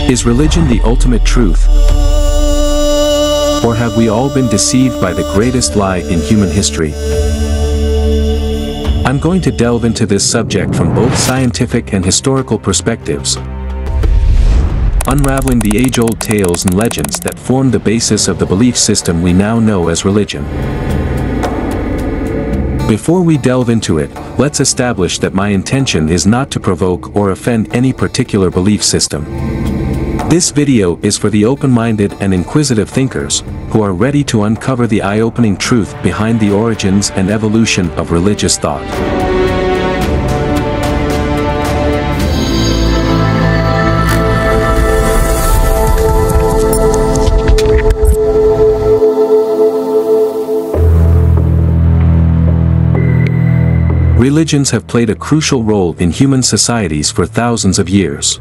Is religion the ultimate truth? Or have we all been deceived by the greatest lie in human history? I'm going to delve into this subject from both scientific and historical perspectives, unraveling the age-old tales and legends that form the basis of the belief system we now know as religion. Before we delve into it, let's establish that my intention is not to provoke or offend any particular belief system. This video is for the open-minded and inquisitive thinkers, who are ready to uncover the eye-opening truth behind the origins and evolution of religious thought. Religions have played a crucial role in human societies for thousands of years.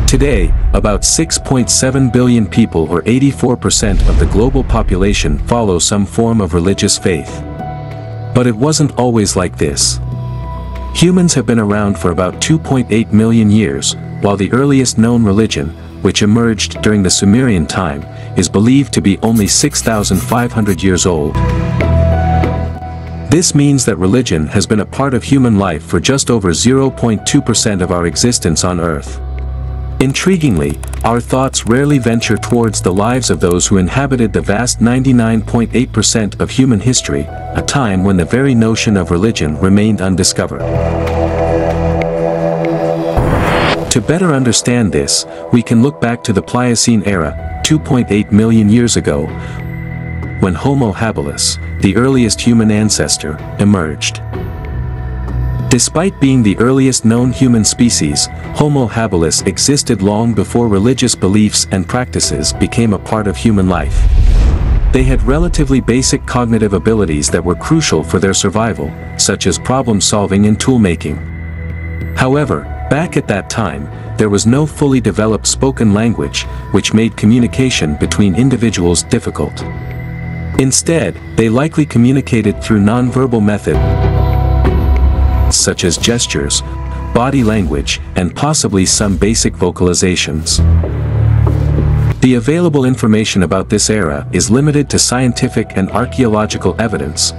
Today, about 6.7 billion people, or 84% of the global population, follow some form of religious faith. But it wasn't always like this. Humans have been around for about 2.8 million years, while the earliest known religion, which emerged during the Sumerian time, is believed to be only 6,500 years old. This means that religion has been a part of human life for just over 0.2% of our existence on Earth. Intriguingly, our thoughts rarely venture towards the lives of those who inhabited the vast 99.8% of human history, a time when the very notion of religion remained undiscovered. To better understand this, we can look back to the Pliocene era, 2.8 million years ago, when Homo habilis, the earliest human ancestor, emerged. Despite being the earliest known human species, Homo habilis existed long before religious beliefs and practices became a part of human life. They had relatively basic cognitive abilities that were crucial for their survival, such as problem-solving and tool-making. However, back at that time, there was no fully developed spoken language, which made communication between individuals difficult. Instead, they likely communicated through non-verbal methods, such as gestures, body language, and possibly some basic vocalizations. The available information about this era is limited to scientific and archaeological evidence,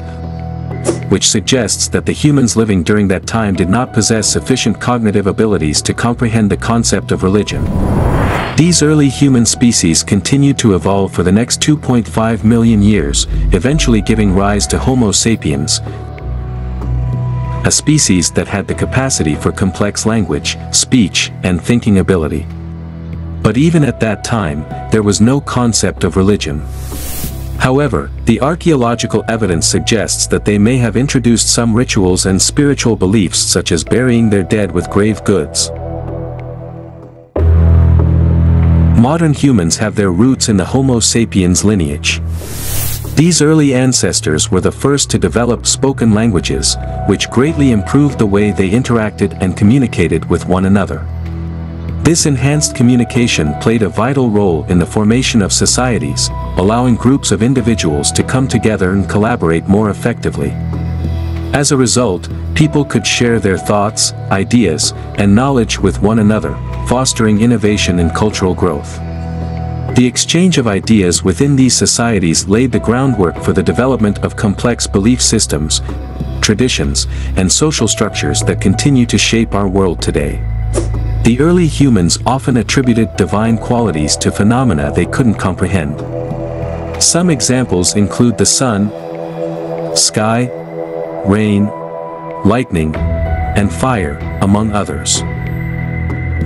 which suggests that the humans living during that time did not possess sufficient cognitive abilities to comprehend the concept of religion. These early human species continued to evolve for the next 2.5 million years, eventually giving rise to Homo sapiens, a species that had the capacity for complex language, speech, and thinking ability. But even at that time, there was no concept of religion. However, the archaeological evidence suggests that they may have introduced some rituals and spiritual beliefs, such as burying their dead with grave goods. Modern humans have their roots in the Homo sapiens lineage. These early ancestors were the first to develop spoken languages, which greatly improved the way they interacted and communicated with one another. This enhanced communication played a vital role in the formation of societies, allowing groups of individuals to come together and collaborate more effectively. As a result, people could share their thoughts, ideas, and knowledge with one another, fostering innovation and cultural growth. The exchange of ideas within these societies laid the groundwork for the development of complex belief systems, traditions, and social structures that continue to shape our world today. The early humans often attributed divine qualities to phenomena they couldn't comprehend. Some examples include the sun, sky, rain, lightning, and fire, among others.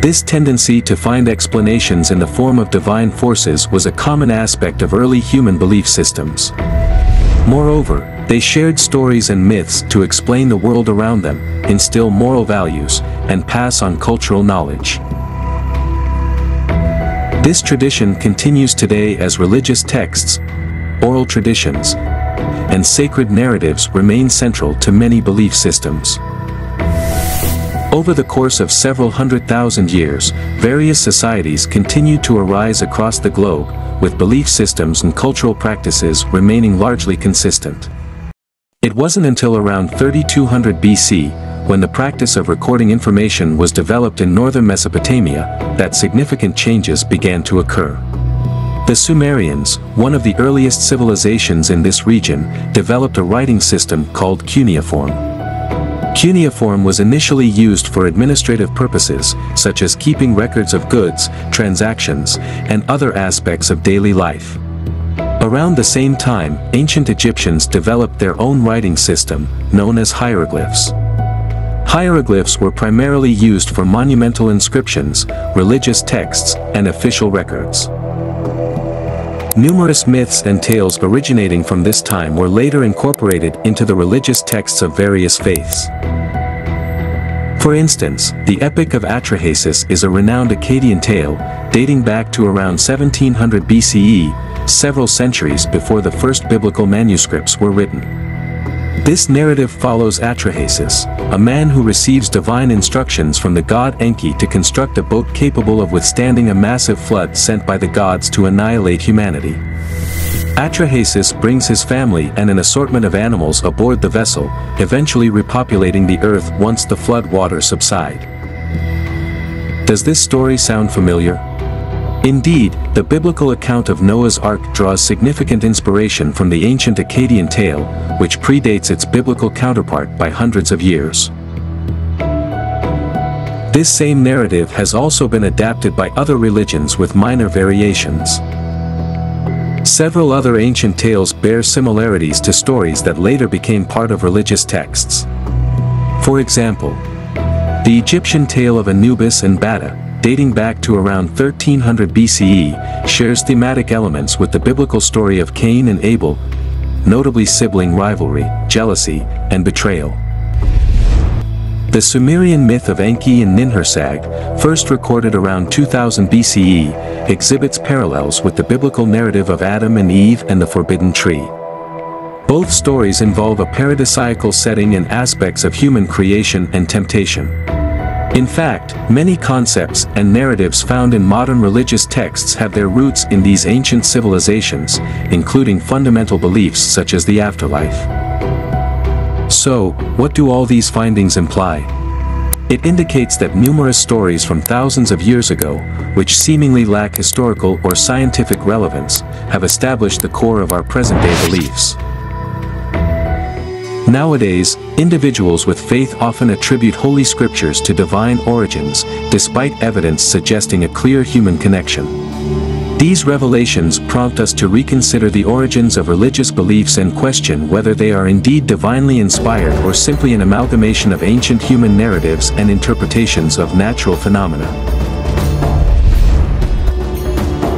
This tendency to find explanations in the form of divine forces was a common aspect of early human belief systems. Moreover, they shared stories and myths to explain the world around them, instill moral values, and pass on cultural knowledge. This tradition continues today as religious texts, oral traditions, and sacred narratives remain central to many belief systems. Over the course of several 100,000 years, various societies continued to arise across the globe, with belief systems and cultural practices remaining largely consistent. It wasn't until around 3200 BC, when the practice of recording information was developed in northern Mesopotamia, that significant changes began to occur. The Sumerians, one of the earliest civilizations in this region, developed a writing system called cuneiform. Cuneiform was initially used for administrative purposes, such as keeping records of goods, transactions, and other aspects of daily life. Around the same time, ancient Egyptians developed their own writing system, known as hieroglyphs. Hieroglyphs were primarily used for monumental inscriptions, religious texts, and official records. Numerous myths and tales originating from this time were later incorporated into the religious texts of various faiths. For instance, the Epic of Atrahasis is a renowned Akkadian tale, dating back to around 1700 BCE, several centuries before the first biblical manuscripts were written. This narrative follows Atrahasis, a man who receives divine instructions from the god Enki to construct a boat capable of withstanding a massive flood sent by the gods to annihilate humanity. Atrahasis brings his family and an assortment of animals aboard the vessel, eventually repopulating the earth once the flood waters subside. Does this story sound familiar? Indeed, the biblical account of Noah's Ark draws significant inspiration from the ancient Akkadian tale, which predates its biblical counterpart by hundreds of years. This same narrative has also been adapted by other religions with minor variations. Several other ancient tales bear similarities to stories that later became part of religious texts. For example, the Egyptian tale of Anubis and Bata, dating back to around 1300 BCE, shares thematic elements with the biblical story of Cain and Abel, notably sibling rivalry, jealousy, and betrayal. The Sumerian myth of Enki and Ninhursag, first recorded around 2000 BCE, exhibits parallels with the biblical narrative of Adam and Eve and the Forbidden Tree. Both stories involve a paradisiacal setting and aspects of human creation and temptation. In fact, many concepts and narratives found in modern religious texts have their roots in these ancient civilizations, including fundamental beliefs such as the afterlife. So, what do all these findings imply? It indicates that numerous stories from thousands of years ago, which seemingly lack historical or scientific relevance, have established the core of our present-day beliefs. Nowadays, individuals with faith often attribute holy scriptures to divine origins, despite evidence suggesting a clear human connection. These revelations prompt us to reconsider the origins of religious beliefs and question whether they are indeed divinely inspired or simply an amalgamation of ancient human narratives and interpretations of natural phenomena.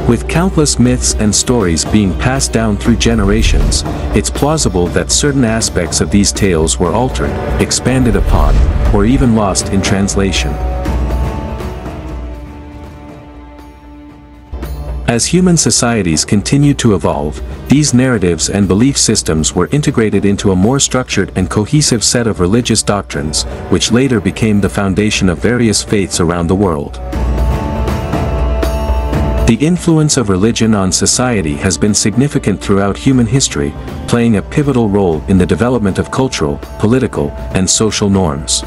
With countless myths and stories being passed down through generations, it's plausible that certain aspects of these tales were altered, expanded upon, or even lost in translation. As human societies continue to evolve, these narratives and belief systems were integrated into a more structured and cohesive set of religious doctrines, which later became the foundation of various faiths around the world. The influence of religion on society has been significant throughout human history, playing a pivotal role in the development of cultural, political, and social norms.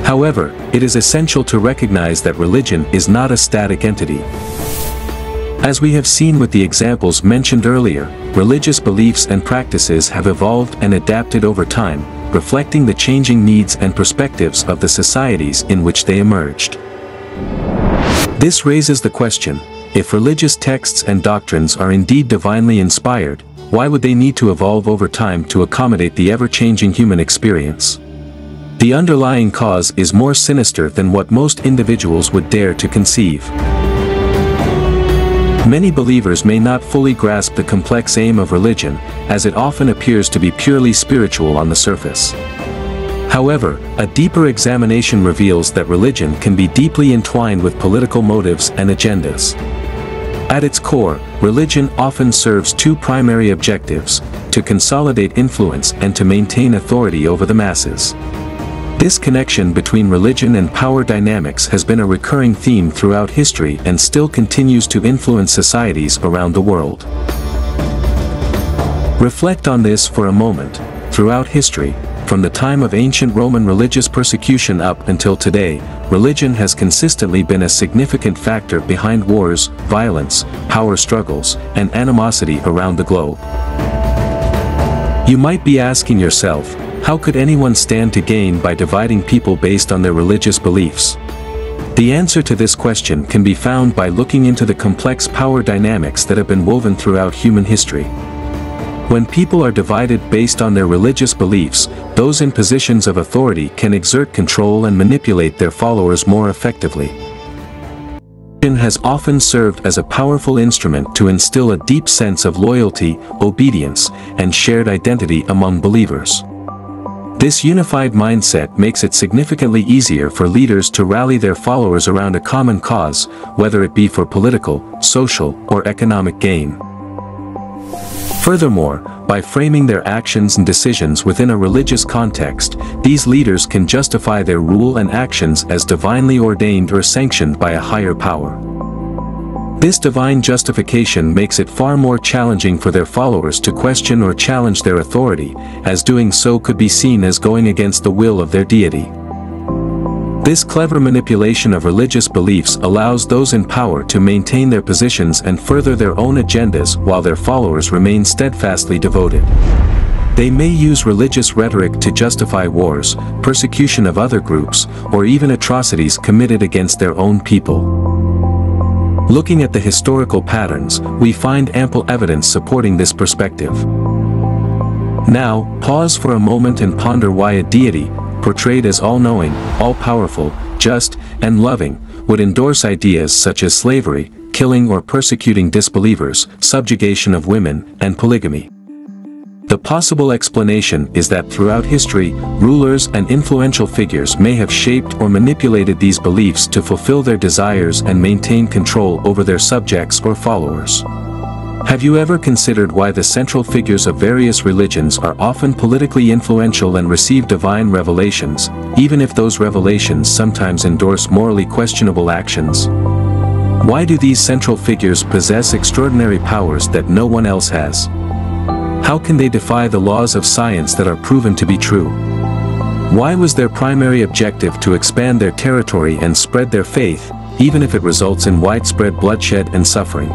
However, it is essential to recognize that religion is not a static entity. As we have seen with the examples mentioned earlier, religious beliefs and practices have evolved and adapted over time, reflecting the changing needs and perspectives of the societies in which they emerged. This raises the question: if religious texts and doctrines are indeed divinely inspired, why would they need to evolve over time to accommodate the ever-changing human experience? The underlying cause is more sinister than what most individuals would dare to conceive. Many believers may not fully grasp the complex aim of religion, as it often appears to be purely spiritual on the surface. However, a deeper examination reveals that religion can be deeply entwined with political motives and agendas. At its core, religion often serves two primary objectives: to consolidate influence and to maintain authority over the masses. This connection between religion and power dynamics has been a recurring theme throughout history and still continues to influence societies around the world. Reflect on this for a moment. Throughout history, From the time of ancient Roman religious persecution up until today, religion has consistently been a significant factor behind wars, violence, power struggles, and animosity around the globe. You might be asking yourself, how could anyone stand to gain by dividing people based on their religious beliefs? The answer to this question can be found by looking into the complex power dynamics that have been woven throughout human history. When people are divided based on their religious beliefs, those in positions of authority can exert control and manipulate their followers more effectively. Religion has often served as a powerful instrument to instill a deep sense of loyalty, obedience, and shared identity among believers. This unified mindset makes it significantly easier for leaders to rally their followers around a common cause, whether it be for political, social, or economic gain. Furthermore, by framing their actions and decisions within a religious context, these leaders can justify their rule and actions as divinely ordained or sanctioned by a higher power. This divine justification makes it far more challenging for their followers to question or challenge their authority, as doing so could be seen as going against the will of their deity. This clever manipulation of religious beliefs allows those in power to maintain their positions and further their own agendas while their followers remain steadfastly devoted. They may use religious rhetoric to justify wars, persecution of other groups, or even atrocities committed against their own people. Looking at the historical patterns, we find ample evidence supporting this perspective. Now, pause for a moment and ponder why a deity, portrayed as all-knowing, all-powerful, just, and loving, would endorse ideas such as slavery, killing or persecuting disbelievers, subjugation of women, and polygamy. The possible explanation is that throughout history, rulers and influential figures may have shaped or manipulated these beliefs to fulfill their desires and maintain control over their subjects or followers. Have you ever considered why the central figures of various religions are often politically influential and receive divine revelations, even if those revelations sometimes endorse morally questionable actions? Why do these central figures possess extraordinary powers that no one else has? How can they defy the laws of science that are proven to be true? Why was their primary objective to expand their territory and spread their faith, even if it results in widespread bloodshed and suffering?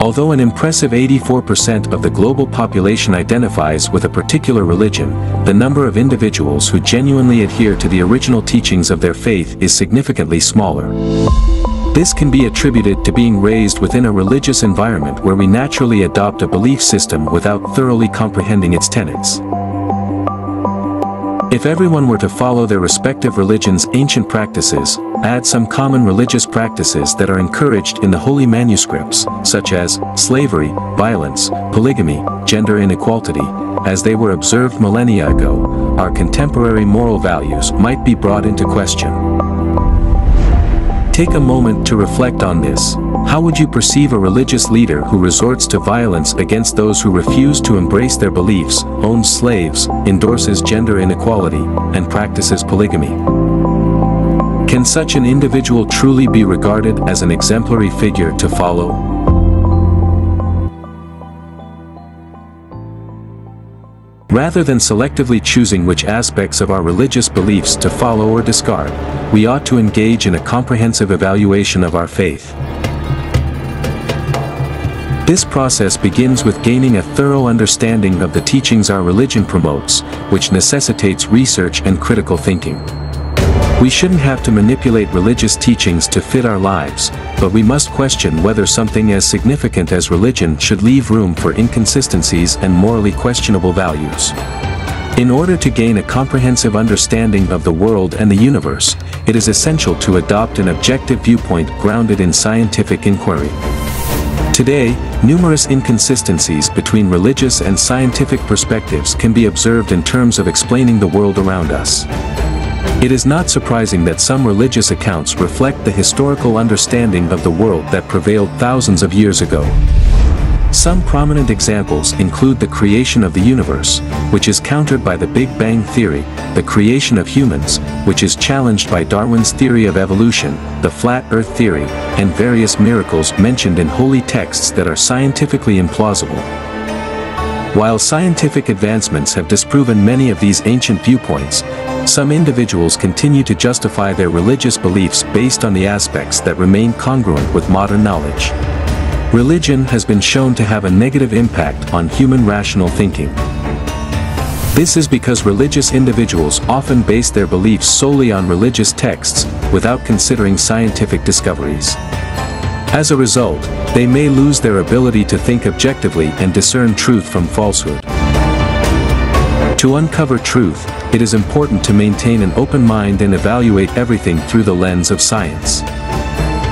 Although an impressive 84% of the global population identifies with a particular religion, the number of individuals who genuinely adhere to the original teachings of their faith is significantly smaller. This can be attributed to being raised within a religious environment where we naturally adopt a belief system without thoroughly comprehending its tenets. If everyone were to follow their respective religion's ancient practices, add some common religious practices that are encouraged in the holy manuscripts, such as slavery, violence, polygamy, gender inequality, as they were observed millennia ago, our contemporary moral values might be brought into question. Take a moment to reflect on this. How would you perceive a religious leader who resorts to violence against those who refuse to embrace their beliefs, owns slaves, endorses gender inequality, and practices polygamy? Can such an individual truly be regarded as an exemplary figure to follow? Rather than selectively choosing which aspects of our religious beliefs to follow or discard, we ought to engage in a comprehensive evaluation of our faith. This process begins with gaining a thorough understanding of the teachings our religion promotes, which necessitates research and critical thinking. We shouldn't have to manipulate religious teachings to fit our lives, but we must question whether something as significant as religion should leave room for inconsistencies and morally questionable values. In order to gain a comprehensive understanding of the world and the universe, it is essential to adopt an objective viewpoint grounded in scientific inquiry. Today, numerous inconsistencies between religious and scientific perspectives can be observed in terms of explaining the world around us. It is not surprising that some religious accounts reflect the historical understanding of the world that prevailed thousands of years ago. Some prominent examples include the creation of the universe, which is countered by the Big Bang theory, the creation of humans, which is challenged by Darwin's theory of evolution, the flat earth theory, and various miracles mentioned in holy texts that are scientifically implausible. While scientific advancements have disproven many of these ancient viewpoints, some individuals continue to justify their religious beliefs based on the aspects that remain congruent with modern knowledge. Religion has been shown to have a negative impact on human rational thinking. This is because religious individuals often base their beliefs solely on religious texts, without considering scientific discoveries. As a result, they may lose their ability to think objectively and discern truth from falsehood. To uncover truth, it is important to maintain an open mind and evaluate everything through the lens of science.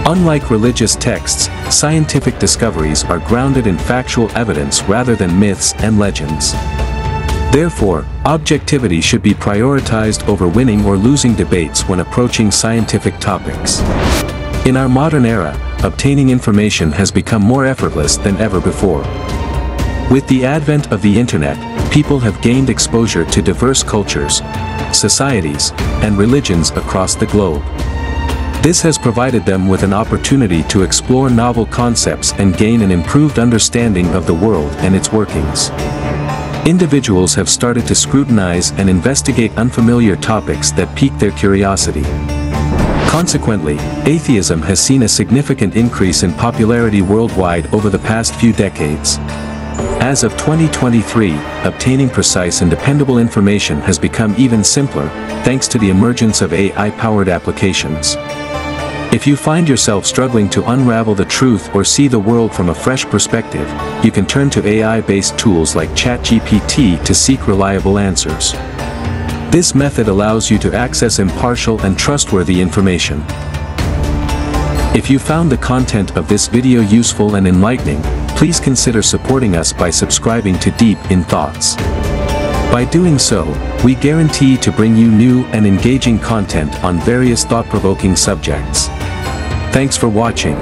Unlike religious texts, scientific discoveries are grounded in factual evidence rather than myths and legends. Therefore, objectivity should be prioritized over winning or losing debates when approaching scientific topics. In our modern era, obtaining information has become more effortless than ever before. With the advent of the internet, people have gained exposure to diverse cultures, societies, and religions across the globe. This has provided them with an opportunity to explore novel concepts and gain an improved understanding of the world and its workings. Individuals have started to scrutinize and investigate unfamiliar topics that pique their curiosity. Consequently, atheism has seen a significant increase in popularity worldwide over the past few decades. As of 2023, obtaining precise and dependable information has become even simpler, thanks to the emergence of AI-powered applications. If you find yourself struggling to unravel the truth or see the world from a fresh perspective, you can turn to AI-based tools like ChatGPT to seek reliable answers. This method allows you to access impartial and trustworthy information. If you found the content of this video useful and enlightening, please consider supporting us by subscribing to Deep in Thoughts. By doing so, we guarantee to bring you new and engaging content on various thought-provoking subjects. Thanks for watching.